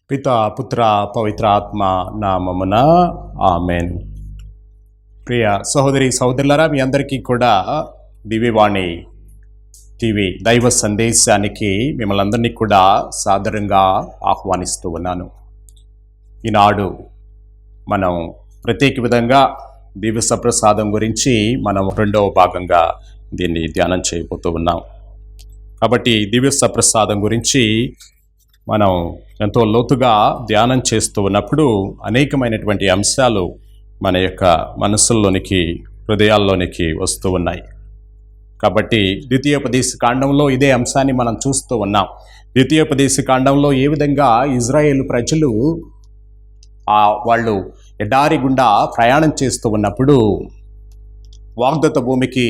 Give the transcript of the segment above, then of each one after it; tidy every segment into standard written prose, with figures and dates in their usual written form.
పితా పుత్ర పవిత్ర ఆత్మ నామమున ఆమెన్. ప్రియ సహోదరి సహోదరులారా, మీ అందరికీ కూడా దివ్యవాణి టీవీ దైవ సందేశానికి మిమ్మల్ని అందరినీ కూడా సాదరంగా ఆహ్వానిస్తూ ఉన్నాను. ఈనాడు మనం ప్రత్యేక విధంగా దివ్య సప్రసాదం గురించి మనం రెండవ భాగంగా దీన్ని ధ్యానం చేయబోతూ ఉన్నాం. కాబట్టి దివ్య సప్రసాదం గురించి మనం ఎంతో లోతుగా ధ్యానం చేస్తూ ఉన్నప్పుడు అనేకమైనటువంటి అంశాలు మన యొక్క మనసుల్లోనికి, హృదయాల్లోనికి వస్తూ ఉన్నాయి. కాబట్టి ద్వితీయోపదేశ కాండంలో ఇదే అంశాన్ని మనం చూస్తూ ఉన్నాం. ద్వితీయోపదేశ కాండంలో ఏ విధంగా ఇజ్రాయేలు ప్రజలు వాళ్ళు ఎడారి గుండా ప్రయాణం చేస్తూ ఉన్నప్పుడు వాగ్దత్త భూమికి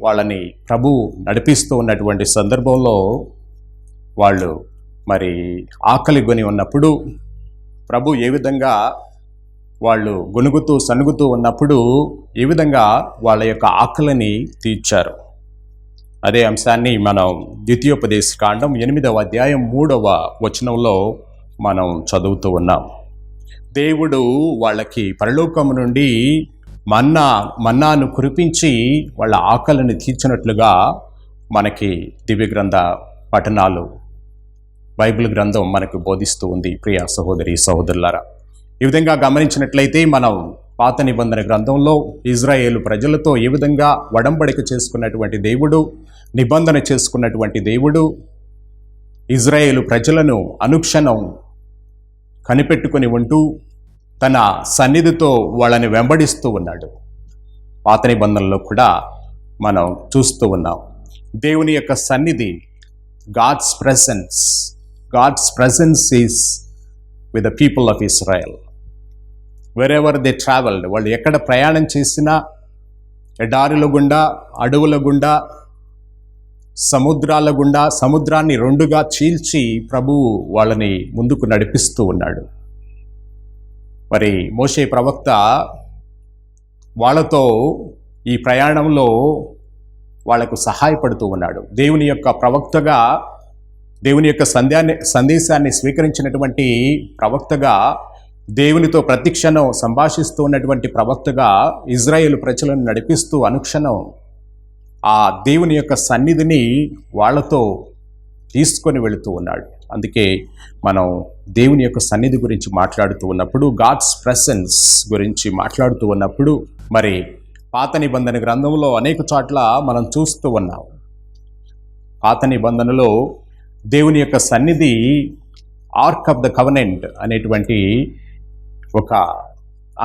వాళ్ళని ప్రభు నడిపిస్తూ ఉన్నటువంటి సందర్భంలో వాళ్ళు మరి ఆకలి కొని ఉన్నప్పుడు ప్రభు ఏ విధంగా వాళ్ళు గొనుగుతూ సనుగుతూ ఉన్నప్పుడు ఏ విధంగా వాళ్ళ యొక్క ఆకలిని తీర్చారు. అదే అంశాన్ని మనం ద్వితీయోపదేశ కాండం 8వ అధ్యాయం 3వ వచనంలో మనం చదువుతూ ఉన్నాం. దేవుడు వాళ్ళకి పరలోకము నుండి మన్నాను కురిపించి వాళ్ళ ఆకలిని తీర్చినట్లుగా మనకి దివ్య గ్రంథ పఠనాలు, బైబిల్ గ్రంథం మనకు బోధిస్తూ ఉంది. ప్రియ సహోదరి సహోదరులారా, ఈ విధంగా గమనించినట్లయితే మనం పాత నిబంధన గ్రంథంలో ఇజ్రాయేలు ప్రజలతో ఏ విధంగా వడంబడిక చేసుకున్నటువంటి దేవుడు, నిబంధన చేసుకున్నటువంటి దేవుడు ఇజ్రాయేలు ప్రజలను అనుక్షణం కనిపెట్టుకుని ఉంటూ తన సన్నిధితో వాళ్ళని వెంబడిస్తూ ఉన్నాడు. పాత నిబంధనలో కూడా మనం చూస్తూ ఉన్నాం. దేవుని యొక్క సన్నిధి, God's presence is with the people of Israel. Wherever they traveled, వాళ్ళు ఎక్కడ ప్రయాణం చేసినా, ఎడారుల గుండా, అడవుల గుండా, సముద్రాల గుండా, సముద్రాన్ని రెండుగా చీల్చి ప్రభువు వాళ్ళని ముందుకు నడిపిస్తూ ఉన్నాడు. మరి మోషే ప్రవక్త వాళ్ళతో ఈ ప్రయాణంలో వాళ్లకు సహాయపడుతూ ఉన్నాడు. దేవుని యొక్క ప్రవక్తగా, దేవుని యొక్క సందేశాన్ని స్వీకరించినటువంటి ప్రవక్తగా, దేవునితో ప్రతిక్షణం సంభాషిస్తూ ఉన్నటువంటి ప్రవక్తగా ఇజ్రాయేలు ప్రజలను నడిపిస్తూ అనుక్షణం ఆ దేవుని యొక్క సన్నిధిని వాళ్లతో తీసుకొని వెళుతూ ఉన్నాడు. అందుకే మనం దేవుని యొక్క సన్నిధి గురించి మాట్లాడుతూ ఉన్నప్పుడు, గాడ్స్ ప్రెసెన్స్ గురించి మాట్లాడుతూ ఉన్నప్పుడు, మరి పాత నిబంధన గ్రంథంలో అనేక చోట్ల మనం చూస్తూ ఉన్నాం. పాత నిబంధనలో దేవుని యొక్క సన్నిధి ఆర్క్ ఆఫ్ ద కవెనెంట్ అనేటువంటి ఒక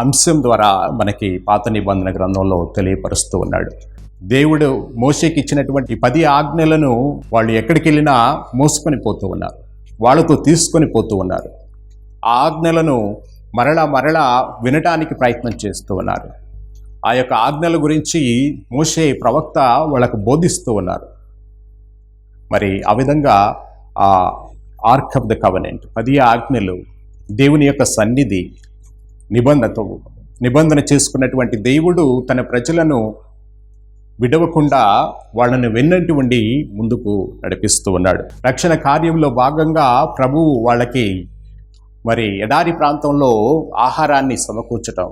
అంశం ద్వారా మనకి పాత నిబంధన గ్రంథంలో తెలియపరుస్తూ ఉన్నాడు. దేవుడు మోషేకి ఇచ్చినటువంటి 10 ఆజ్ఞలను వాళ్ళు ఎక్కడికి వెళ్ళినా మోసుకొని పోతూ ఉన్నారు, వాళ్ళతో తీసుకొని పోతూ ఉన్నారు. ఆ ఆజ్ఞలను మరలా వినటానికి ప్రయత్నం చేస్తూ ఉన్నారు. ఆ యొక్క ఆజ్ఞల గురించి మోషే ప్రవక్త వాళ్ళకు బోధిస్తూ ఉన్నారు. మరి ఆ విధంగా ఆ ఆర్క్ ఆఫ్ ద కవెనెంట్, 10 ఆజ్ఞలు, దేవుని యొక్క సన్నిధి, నిబంధన చేసుకున్నటువంటి దేవుడు తన ప్రజలను విడవకుండా వాళ్ళని వెన్నంటి ఉండి ముందుకు నడిపిస్తూ ఉన్నాడు. రక్షణ కార్యంలో భాగంగా ప్రభువు వాళ్ళకి మరి ఎడారి ప్రాంతంలో ఆహారాన్ని సమకూర్చటం,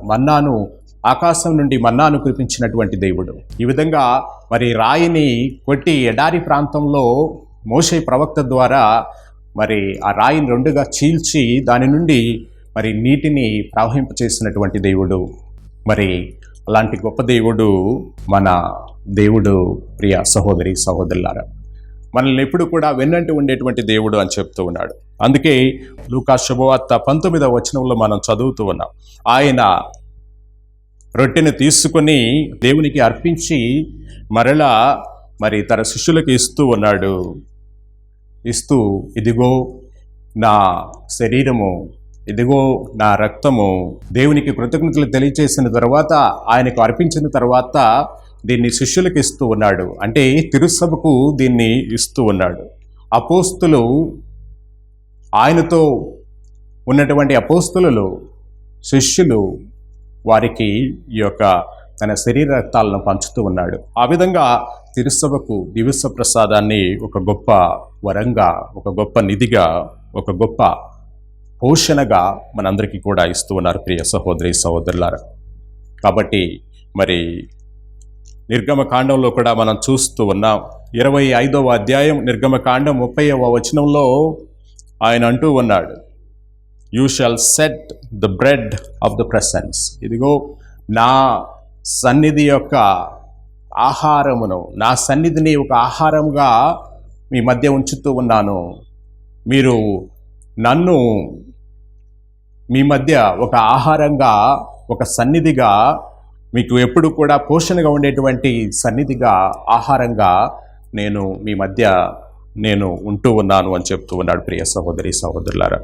ఆకాశం నుండి మన్నాను కురిపించినటువంటి దేవుడు. ఈ విధంగా మరి రాయిని కొట్టి ఎడారి ప్రాంతంలో మోషే ప్రవక్త ద్వారా మరి ఆ రాయిని రెండుగా చీల్చి దాని నుండి మరి నీటిని ప్రవహింపచేసినటువంటి దేవుడు. మరి అలాంటి గొప్ప దేవుడు మన దేవుడు. ప్రియ సహోదరి సహోదరులారా, మనల్ని ఎప్పుడు కూడా వెన్నంటి ఉండేటువంటి దేవుడు అని చెప్తూ ఉన్నాడు. అందుకే లూకా శుభవార్త 19వ వచనంలో మనం చదువుతూ ఉన్నాం. ఆయన రొట్టెను తీసుకొని దేవునికి అర్పించి మరలా మరి తన శిష్యులకు ఇస్తూ ఉన్నాడు. ఇస్తూ, ఇదిగో నా శరీరము, ఇదిగో నా రక్తము. దేవునికి కృతజ్ఞతలు తెలియచేసిన తర్వాత, ఆయనకు అర్పించిన తర్వాత దీన్ని శిష్యులకు ఇస్తూ ఉన్నాడు. అంటే తిరుసభకు దీన్ని ఇస్తూ ఉన్నాడు. అపోస్తులు, ఆయనతో ఉన్నటువంటి అపోస్తులు, శిష్యులు, వారికి ఈ యొక్క తన శరీర రక్తాలను పంచుతూ ఉన్నాడు. ఆ విధంగా తిరుసభకు దివ్య ప్రసాదాన్ని ఒక గొప్ప వరంగా, ఒక గొప్ప నిధిగా, ఒక గొప్ప పోషణగా మనందరికీ కూడా ఇస్తూ ఉన్నారు ప్రియ సహోదరి సహోదరులారా. కాబట్టి మరి నిర్గమకాండంలో కూడా మనం చూస్తూ ఉన్నాం. 25వ అధ్యాయం నిర్గమకాండం 30వ వచనంలో ఆయన అంటూ ఉన్నాడు, you shawl set the bread of the presence. ఇదిగో నా సన్నిధి యొక్క ఆహారమును, నా సన్నిధిని ఒక ఆహారంగా మీ మధ్య ఉంచుతూ ఉన్నాను. మీరు నన్ను మీ మధ్య ఒక ఆహారంగా, ఒక సన్నిధిగా, మీకు ఎప్పుడు కూడా పోషణగా ఉండేటువంటి సన్నిధిగా, ఆహారంగా నేను మీ మధ్య నేను ఉంటూ ఉన్నాను అని చెప్తూ ఉన్నాడు ప్రియ సహోదరి సహోదరులారా.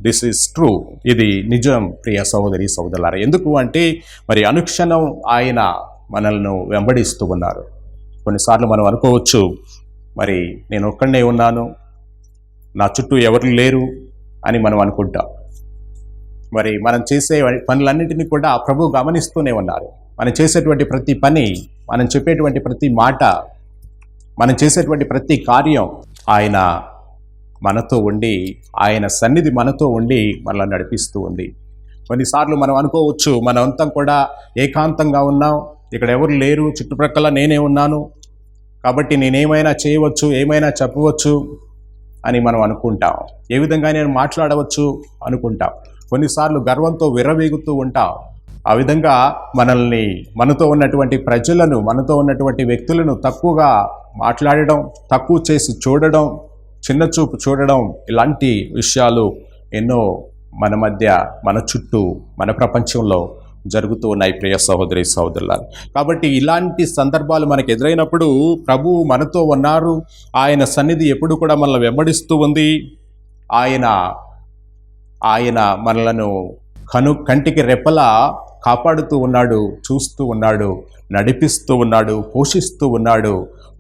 This is true. ఇది నిజం ప్రియ సహోదరి సహోదరులారా. ఎందుకు అంటే మరి అనుక్షణం ఆయన మనల్ని వెంబడిస్తూ ఉన్నారు. కొన్నిసార్లు మనం అనుకోవచ్చు, మరి నేను ఒక్కడే ఉన్నాను, నా చుట్టూ ఎవరు లేరు అని మనం అనుకుంటాం. మరి మనం చేసే పనులన్నింటినీ కూడా ప్రభు గమనిస్తూనే ఉన్నారు. మనం చేసేటువంటి ప్రతి పని, మనం చెప్పేటువంటి ప్రతి మాట, మనం చేసేటువంటి ప్రతి కార్యం ఆయన మనతో ఉండి, ఆయన సన్నిధి మనతో ఉండి మనల్ని నడిపిస్తూ ఉంది. కొన్నిసార్లు మనం అనుకోవచ్చు, మనమంతా కూడా ఏకాంతంగా ఉన్నాం, ఇక్కడ ఎవరు లేరు, చుట్టుప్రక్కల నేనే ఉన్నాను, కాబట్టి నేనేమైనా చేయవచ్చు, ఏమైనా చెప్పవచ్చు అని మనం అనుకుంటాం. ఏ విధంగా నేను మాట్లాడవచ్చు అనుకుంటాం. కొన్నిసార్లు గర్వంతో విర్రవీగుతూ ఉంటాం. ఆ విధంగా మనల్ని, మనతో ఉన్నటువంటి ప్రజలను, మనతో ఉన్నటువంటి వ్యక్తులను తక్కువగా మాట్లాడడం, తక్కువ చేసి చూడడం, చిన్న చూపు చూడడం, ఇలాంటి విషయాలు ఎన్నో మన మధ్య, మన చుట్టూ, మన ప్రపంచంలో జరుగుతూ ఉన్నాయి ప్రియ సహోదరి సహోదరులారా. కాబట్టి ఇలాంటి సందర్భాలు మనకు ఎదురైనప్పుడు ప్రభువు మనతో ఉన్నారు. ఆయన సన్నిధి ఎప్పుడు కూడా మనల్ని వెంబడిస్తూ ఉంది. ఆయన మనలను కంటికి రెప్పలా కాపాడుతూ ఉన్నాడు, చూస్తూ ఉన్నాడు, నడిపిస్తూ ఉన్నాడు, పోషిస్తూ ఉన్నాడు.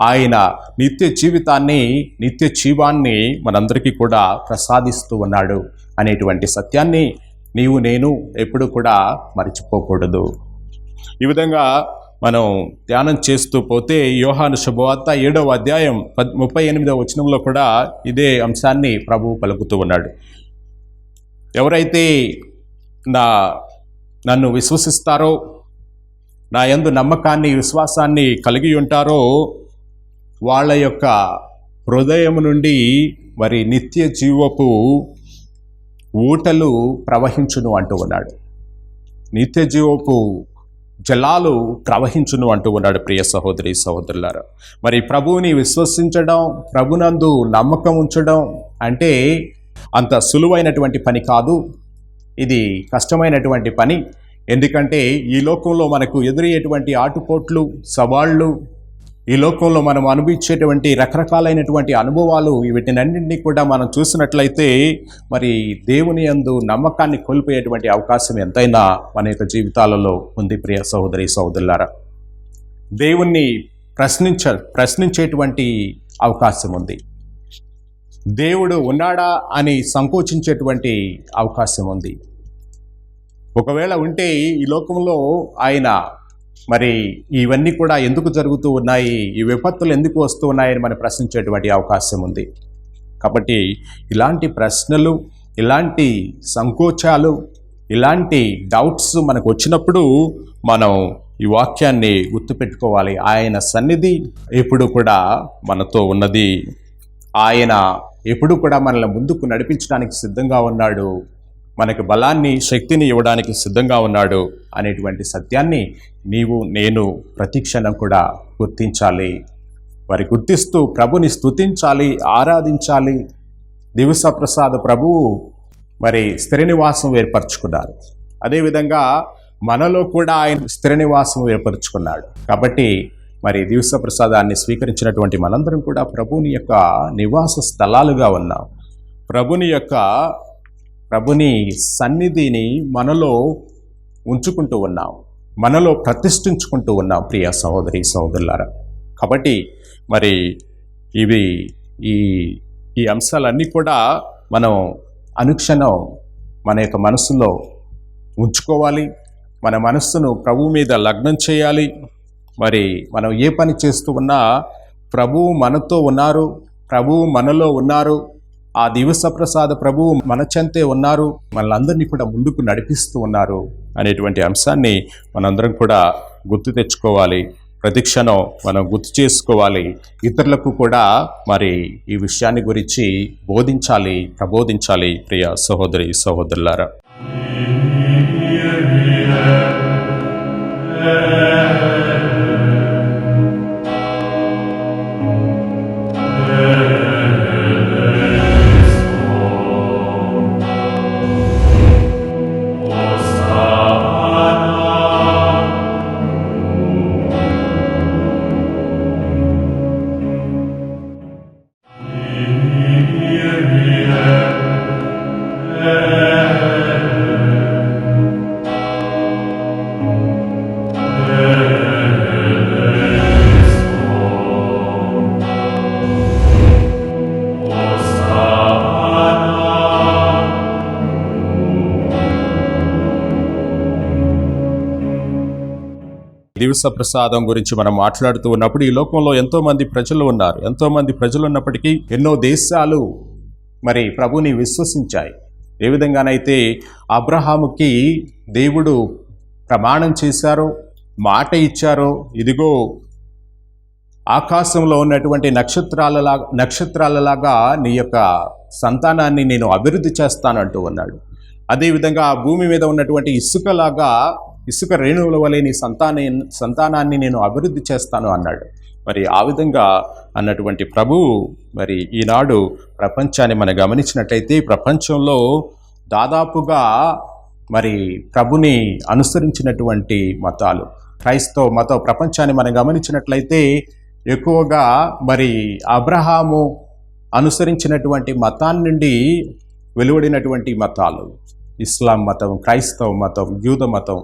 ఆయన నిత్య జీవితాన్ని, నిత్య జీవాన్ని మనందరికీ కూడా ప్రసాదిస్తూ ఉన్నాడు అనేటువంటి సత్యాన్ని నీవు నేను ఎప్పుడు కూడా మర్చిపోకూడదు. ఈ విధంగా మనం ధ్యానం చేస్తూ పోతే యోహాను శుభవార్త 7వ అధ్యాయం 38వ వచనంలో కూడా ఇదే అంశాన్ని ప్రభువు పలుకుతూ ఉన్నాడు. ఎవరైతే నన్ను విశ్వసిస్తారో, నా యందు నమ్మకాన్ని, విశ్వాసాన్ని కలిగి ఉంటారో, వాళ్ళ యొక్క హృదయం నుండి మరి నిత్య జీవపు ఊటలు ప్రవహించును అంటూ ఉన్నాడు. నిత్య జీవపు జలాలు ప్రవహించును అంటూ ఉన్నాడు ప్రియ సహోదరి సహోదరులారా. మరి ప్రభువుని విశ్వసించడం, ప్రభునందు నమ్మకం ఉంచడం అంటే అంత సులువైనటువంటి పని కాదు. ఇది కష్టమైనటువంటి పని. ఎందుకంటే ఈ లోకంలో మనకు ఎదురయ్యేటువంటి ఆటుపోట్లు, సవాళ్ళు, ఈ లోకంలో మనం అనుభవించేటువంటి రకరకాలైనటువంటి అనుభవాలు, వీటినన్నింటినీ కూడా మనం చూసినట్లయితే మరి దేవుని యందు నమ్మకాన్ని కోల్పోయేటువంటి అవకాశం ఎంతైనా మన యొక్క జీవితాలలో ఉంది ప్రియ సహోదరి సహోదరులారా. దేవుణ్ణి ప్రశ్నించేటువంటి అవకాశం ఉంది. దేవుడు ఉన్నాడా అని సంకోచించేటువంటి అవకాశం ఉంది. ఒకవేళ ఉంటే ఈ లోకంలో ఆయన మరి ఇవన్నీ కూడా ఎందుకు జరుగుతూ ఉన్నాయి, ఈ విపత్తులు ఎందుకు వస్తూ ఉన్నాయని మనం ప్రశ్నించేటువంటి అవకాశం ఉంది. కాబట్టి ఇలాంటి ప్రశ్నలు, ఇలాంటి సంకోచాలు, ఇలాంటి డౌట్స్ మనకు వచ్చినప్పుడు మనం ఈ వాక్యాన్ని గుర్తుపెట్టుకోవాలి. ఆయన సన్నిధి ఎప్పుడు కూడా మనతో ఉన్నది. ఆయన ఎప్పుడు కూడా మనల్ని ముందుకు నడిపించడానికి సిద్ధంగా ఉన్నాడు. మనకు బలాన్ని, శక్తిని ఇవ్వడానికి సిద్ధంగా ఉన్నాడు అనేటువంటి సత్యాన్ని నీవు నేను ప్రతిక్షణం కూడా గుర్తించాలి. మరి గుర్తిస్తూ ప్రభుని స్తుతించాలి, ఆరాధించాలి. దివసప్రసాద ప్రభువు మరి స్థిర నివాసం ఏర్పరచుకున్నారు. అదేవిధంగా మనలో కూడా ఆయన స్థిర నివాసం ఏర్పరచుకున్నాడు. కాబట్టి మరి దివసప్రసాదాన్ని స్వీకరించినటువంటి మనందరం కూడా ప్రభుని యొక్క నివాస స్థలాలుగా ఉన్నాం. ప్రభుని సన్నిధిని మనలో ఉంచుకుంటూ ఉన్నాం, మనలో ప్రతిష్ఠించుకుంటూ ఉన్నాం ప్రియ సహోదరి సహోదరులారా. కాబట్టి మరి ఈ అంశాలన్నీ కూడా మనం అనుక్షణం మన యొక్క మనస్సులో ఉంచుకోవాలి. మన మనస్సును ప్రభువు మీద లగ్నం చేయాలి. మరి మనం ఏ పని చేస్తూ ఉన్నా ప్రభువు మనతో ఉన్నారు, ప్రభువు మనలో ఉన్నారు ఆ దివస ప్రసాద ప్రభువు మన చెంతే ఉన్నారు, మనల్ని కూడా ముందుకు నడిపిస్తూ ఉన్నారు అనేటువంటి అంశాన్ని మనందరం కూడా గుర్తు తెచ్చుకోవాలి. ప్రతిక్షణం మనం గుర్తు చేసుకోవాలి. ఇతరులకు కూడా మరి ఈ విషయాన్ని గురించి బోధించాలి, ప్రబోధించాలి. ప్రియ సహోదరి సహోదరులారా, దివస ప్రసాదం గురించి మనం మాట్లాడుతూ ఉన్నప్పుడు ఈ లోకంలో ఎంతోమంది ప్రజలు ఉన్నారు. ఎంతోమంది ప్రజలు ఉన్నప్పటికీ ఎన్నో దేశాలు మరి ప్రభుని విశ్వసించాయి. ఏ విధంగానైతే అబ్రహాముకి దేవుడు ప్రమాణం చేశారో, మాట ఇచ్చారో, ఇదిగో ఆకాశంలో ఉన్నటువంటి నక్షత్రాలలాగా నీ యొక్క సంతానాన్ని నేను అభివృద్ధి చేస్తానంటూ ఉన్నాడు. అదేవిధంగా ఆ భూమి మీద ఉన్నటువంటి ఇసుక రేణువుల వలె నీ సంతానాన్ని నేను అభివృద్ధి చేస్తాను అన్నాడు. మరి ఆ విధంగా అన్నటువంటి ప్రభువు మరి ఈనాడు ప్రపంచాన్ని మనం గమనించినట్లయితే ప్రపంచంలో దాదాపుగా మరి ప్రభుని అనుసరించినటువంటి మతాలు క్రైస్తవ మతం ప్రపంచాన్ని మనం గమనించినట్లయితే ఎక్కువగా మరి అబ్రహాము అనుసరించినటువంటి మతాన్ని నుండి వెలువడినటువంటి మతాలు ఇస్లాం మతం, క్రైస్తవ మతం, యూద మతం.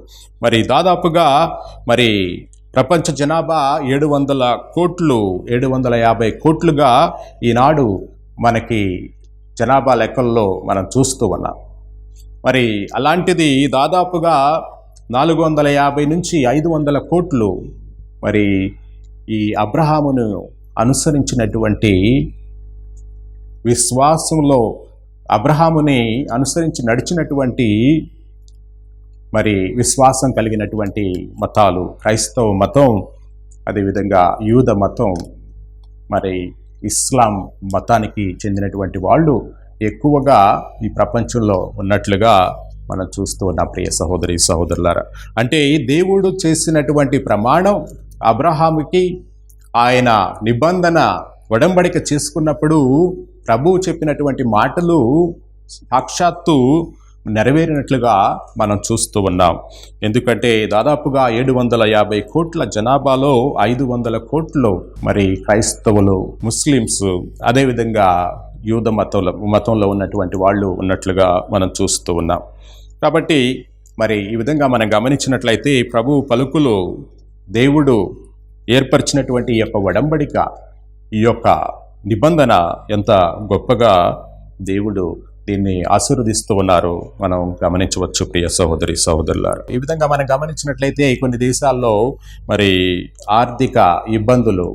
మరి దాదాపుగా మరి ప్రపంచ జనాభా 750 కోట్లుగా ఈనాడు మనకి జనాభా లెక్కల్లో మనం చూస్తూ ఉన్నాం. మరి అలాంటిది దాదాపుగా 450 నుంచి 500 కోట్లు మరి ఈ అబ్రహామును అనుసరించినటువంటి విశ్వాసంలో అబ్రహాముని అనుసరించి నడిచినటువంటి మరి విశ్వాసం కలిగినటువంటి మతాలు క్రైస్తవ మతం, అదేవిధంగా యూద మతం, మరి ఇస్లాం మతానికి చెందినటువంటి వాళ్ళు ఎక్కువగా ఈ ప్రపంచంలో ఉన్నట్లుగా మనం చూస్తూ ఉన్నాం. ప్రియ సహోదరి సహోదరులారా, అంటే దేవుడు చేసినటువంటి ప్రమాణం అబ్రహాముకి ఆయన నిబంధన ఒడంబడిక చేసుకున్నప్పుడు ప్రభువు చెప్పినటువంటి మాటలు సాక్షాత్తు నెరవేరినట్లుగా మనం చూస్తూ ఉన్నాం. ఎందుకంటే దాదాపుగా 750 కోట్ల జనాభాలో 500 కోట్లు మరి క్రైస్తవులు, ముస్లిమ్స్, అదేవిధంగా యూద మతంలో ఉన్నటువంటి వాళ్ళు ఉన్నట్లుగా మనం చూస్తూ ఉన్నాం. కాబట్టి మరి ఈ విధంగా మనం గమనించినట్లయితే ప్రభు పలుకులు, దేవుడు ఏర్పరిచినటువంటి ఈ యొక్క ఒడంబడిక, ఈ యొక్క నిబంధన ఎంత గొప్పగా దేవుడు దీన్ని ఆశీర్వదిస్తూ ఉన్నారు మనం గమనించవచ్చు. ప్రియ సహోదరి సహోదరులారు, ఈ విధంగా మనం గమనించినట్లయితే కొన్ని దేశాల్లో మరి ఆర్థిక ఇబ్బందులు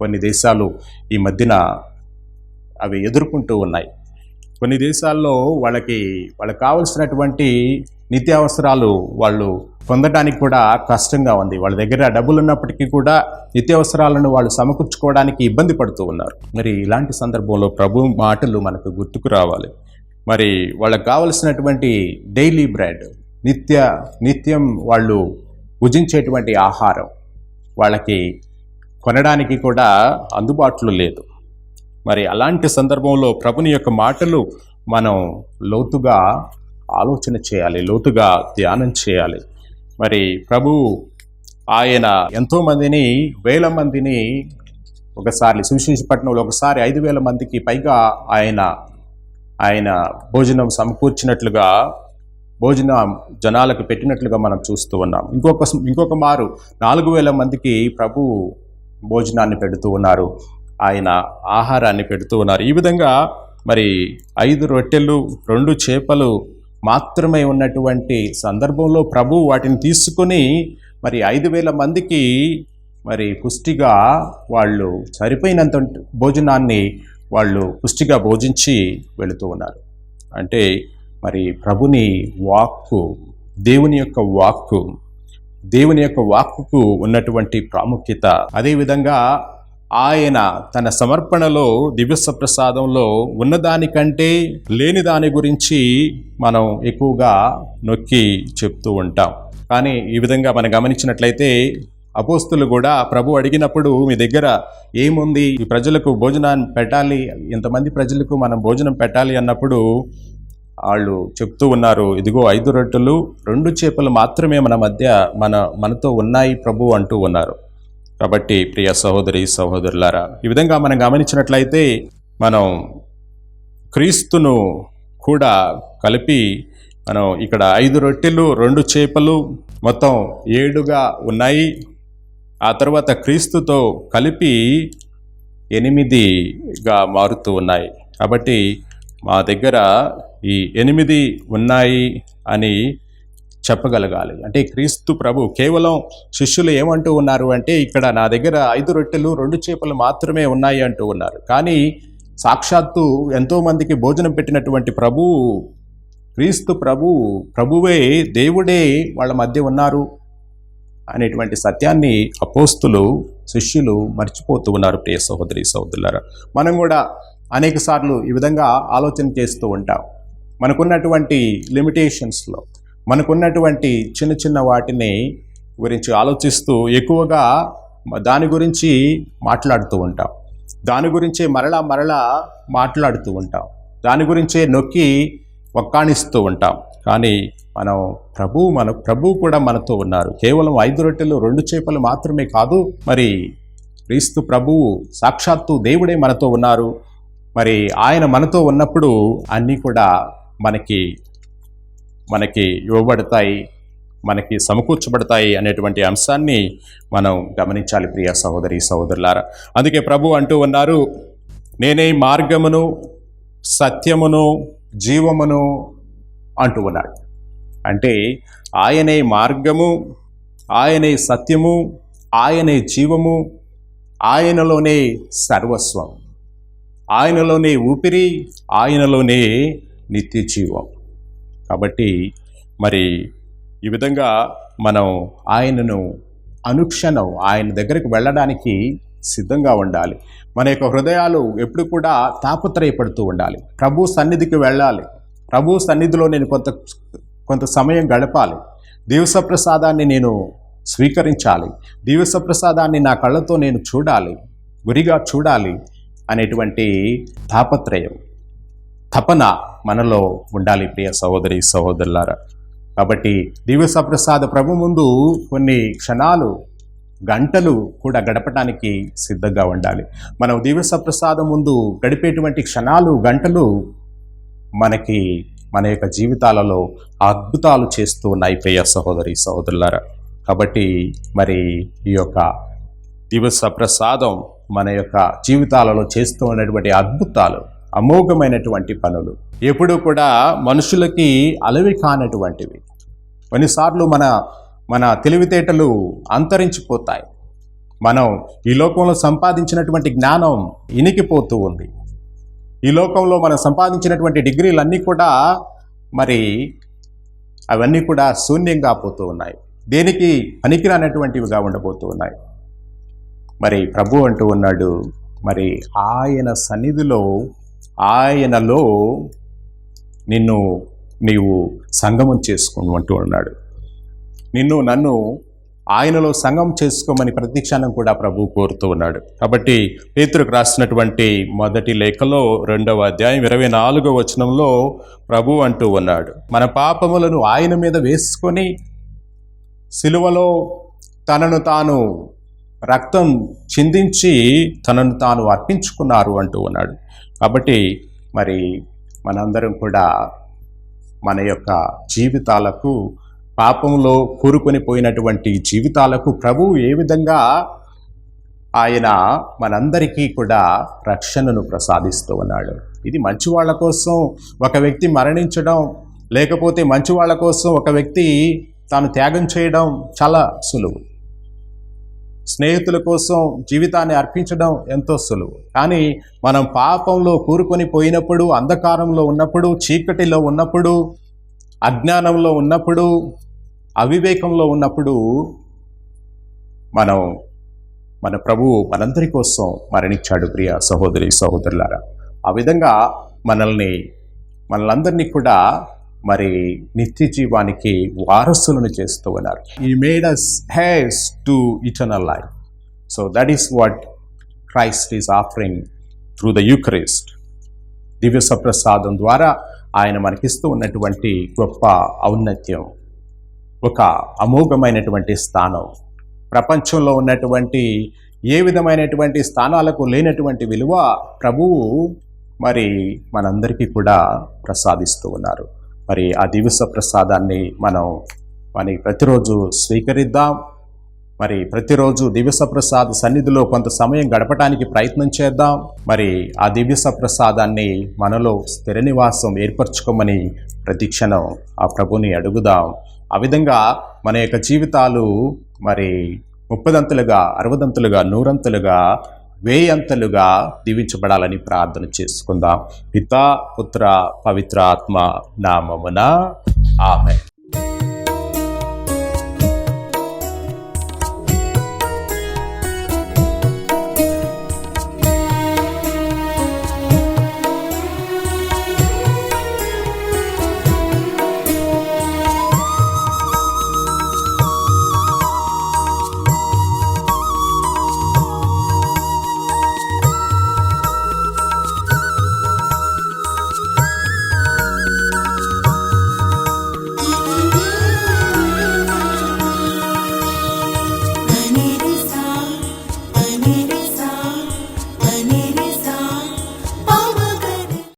కొన్ని దేశాలు ఈ మధ్యన అవి ఎదుర్కొంటూ ఉన్నాయి. కొన్ని దేశాల్లో వాళ్ళకి కావలసినటువంటి నిత్యావసరాలు వాళ్ళు పొందడానికి కూడా కష్టంగా ఉంది. వాళ్ళ దగ్గర డబ్బులు ఉన్నప్పటికీ కూడా నిత్యావసరాలను వాళ్ళు సమకూర్చుకోవడానికి ఇబ్బంది పడుతూ ఉన్నారు. మరి ఇలాంటి సందర్భంలో ప్రభు మాటలు మనకు గుర్తుకు రావాలి. మరి వాళ్ళకు కావలసినటువంటి డైలీ బ్రెడ్, నిత్యం వాళ్ళు భుజించేటువంటి ఆహారం వాళ్ళకి కొనడానికి కూడా అందుబాటులో లేదు. మరి అలాంటి సందర్భంలో ప్రభుని యొక్క మాటలు మనం లోతుగా ఆలోచన చేయాలి, లోతుగా ధ్యానం చేయాలి. మరి ప్రభు ఆయన ఎంతోమందిని, 1000 మందిని ఒకసారి సువిశేషపట్నంలో ఒకసారి 5000 మందికి పైగా ఆయన భోజనం సమకూర్చినట్లుగా, భోజనం జనాలకు పెట్టినట్లుగా మనం చూస్తూ ఉన్నాం. ఇంకొక మారు 4000 మందికి ప్రభు భోజనాన్ని పెడుతూ ఉన్నారు, ఆయన ఆహారాన్ని పెడుతూ ఉన్నారు. ఈ విధంగా మరి 5 రొట్టెలు 2 చేపలు మాత్రమే ఉన్నటువంటి సందర్భంలో ప్రభు వాటిని తీసుకొని మరి 5000 మందికి మరి పుష్టిగా వాళ్ళు సరిపోయినంత భోజనాన్ని వాళ్ళు పుష్టిగా భోజించి వెళుతూ ఉన్నారు. అంటే మరి ప్రభుని వాక్కు, దేవుని యొక్క వాక్కుకు ఉన్నటువంటి ప్రాముఖ్యత, అదేవిధంగా ఆయన తన సమర్పణలో దివ్య ప్రసాదంలో ఉన్నదానికంటే లేని దాని గురించి మనం ఎక్కువగా నొక్కి చెప్తూ ఉంటాం. కానీ ఈ విధంగా మనం గమనించినట్లయితే అపోస్తులు కూడా ప్రభు అడిగినప్పుడు మీ దగ్గర ఏముంది, ఈ ప్రజలకు భోజనాన్ని పెట్టాలి, ఇంతమంది ప్రజలకు మనం భోజనం పెట్టాలి అన్నప్పుడు వాళ్ళు చెప్తూ ఉన్నారు, ఇదిగో 5 రొట్టెలు 2 చేపలు మాత్రమే మనతో ఉన్నాయి ప్రభు అంటూ ఉన్నారు. కాబట్టి ప్రియ సహోదరి సహోదరులారా, ఈ విధంగా మనం గమనించినట్లయితే మనం క్రీస్తును కూడా కలిపి మనం ఇక్కడ 5 రొట్టెలు 2 చేపలు మొత్తం 7గా ఉన్నాయి. ఆ తర్వాత క్రీస్తుతో కలిపి 8గా మారుతూ ఉన్నాయి. కాబట్టి మా దగ్గర ఈ 8 ఉన్నాయి అని చెప్పగలగాలి. అంటే క్రీస్తు ప్రభు కేవలం శిష్యులు ఏమంటూ ఉన్నారు అంటే, ఇక్కడ నా దగ్గర 5 రొట్టెలు 2 చేపలు మాత్రమే ఉన్నాయి అంటూ ఉన్నారు. కానీ సాక్షాత్తు ఎంతోమందికి భోజనం పెట్టినటువంటి క్రీస్తు ప్రభువే, దేవుడే వాళ్ళ మధ్య ఉన్నారు అనేటువంటి సత్యాన్ని అపోస్తులు శిష్యులు మర్చిపోతూ ఉన్నారు. ప్రియ సహోదరి సహోదరులారా, మనం కూడా అనేక సార్లు ఈ విధంగా ఆలోచన చేస్తూ ఉంటాం. మనకున్నటువంటి లిమిటేషన్స్లో, మనకున్నటువంటి చిన్న చిన్న వాటిని గురించి ఆలోచిస్తూ ఎక్కువగా దాని గురించి మాట్లాడుతూ ఉంటాం, దాని గురించే మరలా మాట్లాడుతూ ఉంటాం, దాని గురించే నొక్కి ఒక్కాణిస్తూ ఉంటాం. కానీ ప్రభు కూడా మనతో ఉన్నారు. కేవలం 5 రొట్టెలు 2 చేపలు మాత్రమే కాదు, మరి క్రీస్తు ప్రభువు సాక్షాత్తు దేవుడే మనతో ఉన్నారు. మరి ఆయన మనతో ఉన్నప్పుడు అన్నీ కూడా మనకి ఇవ్వబడతాయి, మనకి సమకూర్చబడతాయి అనేటువంటి అంశాన్ని మనం గమనించాలి ప్రియ సహోదరి సహోదరులారా. అందుకే ప్రభు అంటూ ఉన్నారు, నేనే మార్గమును సత్యమును జీవమును అంటూ ఉన్నాడు. అంటే ఆయనే మార్గము, ఆయనే సత్యము, ఆయనే జీవము, ఆయనలోనే సర్వస్వం, ఆయనలోనే ఊపిరి, ఆయనలోనే నిత్య జీవం. కాబట్టి మరి ఈ విధంగా మనం ఆయనను అనుక్షణం ఆయన దగ్గరికి వెళ్ళడానికి సిద్ధంగా ఉండాలి. మన యొక్క హృదయాలు ఎప్పుడు కూడా తాపత్రయపడుతూ ఉండాలి. ప్రభు సన్నిధికి వెళ్ళాలి, ప్రభు సన్నిధిలో నేను కొంత సమయం గడపాలి, దివ్య ప్రసాదాన్ని నేను స్వీకరించాలి, దివ్య ప్రసాదాన్ని నా కళ్ళతో నేను చూడాలి, గురిగా చూడాలి అనేటువంటి తాపత్రయం, తపన మనలో ఉండాలి ప్రియ సహోదరి సహోదరులారా. కాబట్టి దివ్య ప్రసాద ప్రభు ముందు కొన్ని క్షణాలు, గంటలు కూడా గడపడానికి సిద్ధంగా ఉండాలి. మనం దివ్య ప్రసాదం ముందు గడిపేటువంటి క్షణాలు, గంటలు మనకి మన యొక్క జీవితాలలో అద్భుతాలు చేస్తూ ఉన్నాయి ప్రియ సహోదరి సహోదరులారా. కాబట్టి మరి ఈ యొక్క దివ్య ప్రసాదం మన యొక్క జీవితాలలో చేస్తూ ఉన్నటువంటి అద్భుతాలు, అమోఘమైనటువంటి పనులు ఎప్పుడూ కూడా మనుషులకి అలవి కానటువంటివి. కొన్నిసార్లు మన తెలివితేటలు అంతరించిపోతాయి. మనం ఈ లోకంలో సంపాదించినటువంటి జ్ఞానం ఇనికిపోతూ ఉంది. ఈ లోకంలో మనం సంపాదించినటువంటి డిగ్రీలన్నీ కూడా మరి అవన్నీ కూడా శూన్యంగా పోతూ ఉన్నాయి, దేనికి పనికిరానటువంటివిగా ఉండబోతూ ఉన్నాయి. మరి ప్రభు అంటూ ఉన్నాడు, మరి ఆయన సన్నిధిలో, ఆయనలో నీవు సంగమం చేసుకోను అంటూ ఉన్నాడు. నన్ను ఆయనలో సంగమం చేసుకోమని ప్రతిక్షణం కూడా ప్రభు కోరుతూ ఉన్నాడు. కాబట్టి పేతురుకు రాసినటువంటి మొదటి లేఖలో 2వ అధ్యాయం 24వ వచనంలో ప్రభు అంటూ ఉన్నాడు, మన పాపములను ఆయన మీద వేసుకొని సిలువలో తనను తాను రక్తం చిందించి తనను తాను అర్పించుకున్నారు అంటూ ఉన్నాడు. కాబట్టి మరి మనందరం కూడా మన యొక్క జీవితాలకు, పాపంలో కూరుకొని పోయినటువంటి జీవితాలకు ప్రభువు ఏ విధంగా ఆయన మనందరికీ కూడా రక్షణను ప్రసాదిస్తూ ఉన్నాడు. ఇది మంచి వాళ్ళ కోసం ఒక వ్యక్తి మరణించడం, లేకపోతే మంచి వాళ్ళ కోసం ఒక వ్యక్తి తాను త్యాగం చేయడం చాలా సులువు. స్నేహితుల కోసం జీవితాన్ని అర్పించడం ఎంతో సులువు. కానీ మనం పాపంలో కూరుకొని పోయినప్పుడు, అంధకారంలో ఉన్నప్పుడు, చీకటిలో ఉన్నప్పుడు, అజ్ఞానంలో ఉన్నప్పుడు, అవివేకంలో ఉన్నప్పుడు మన ప్రభువు మనందరి కోసం మరణించాడు. ప్రియ సహోదరి సహోదరులారా, ఆ విధంగా మనలందరినీ కూడా మరి నిత్య జీవానికి వారసులను చేస్తూ ఉన్నారు. He made us heirs to eternal life. So that is what Christ is offering through the Eucharist. దివ్య సప్రసాదం ద్వారా ఆయన మనకిస్తూ ఉన్నటువంటి గొప్ప ఔన్నత్యం, ఒక అమోఘమైనటువంటి స్థానం, ప్రపంచంలో ఉన్నటువంటి ఏ విధమైనటువంటి స్థానాలకు లేనటువంటి విలువ ప్రభువు మరి మనందరికీ కూడా ప్రసాదిస్తూ ఉన్నారు. మరి ఆ దివ్య ప్రసాదాన్ని మనం ప్రతిరోజు స్వీకరిద్దాం. మరి ప్రతిరోజు దివ్య ప్రసాద సన్నిధిలో కొంత సమయం గడపడానికి ప్రయత్నం చేద్దాం. మరి ఆ దివ్య ప్రసాదాన్ని మనలో స్థిర నివాసం ఏర్పరచుకోమని ప్రతిక్షణం ఆ ప్రభుని అడుగుదాం. ఆ విధంగా మన యొక్క జీవితాలు మరి 30దంతులుగా, 60దంతులుగా, 100అంతులుగా, 1000అంతులుగా దీవించబడాలని ప్రార్థన చేసుకుందాం. పితా, పుత్ర, పవిత్ర ఆత్మ నామమున ఆమేన్.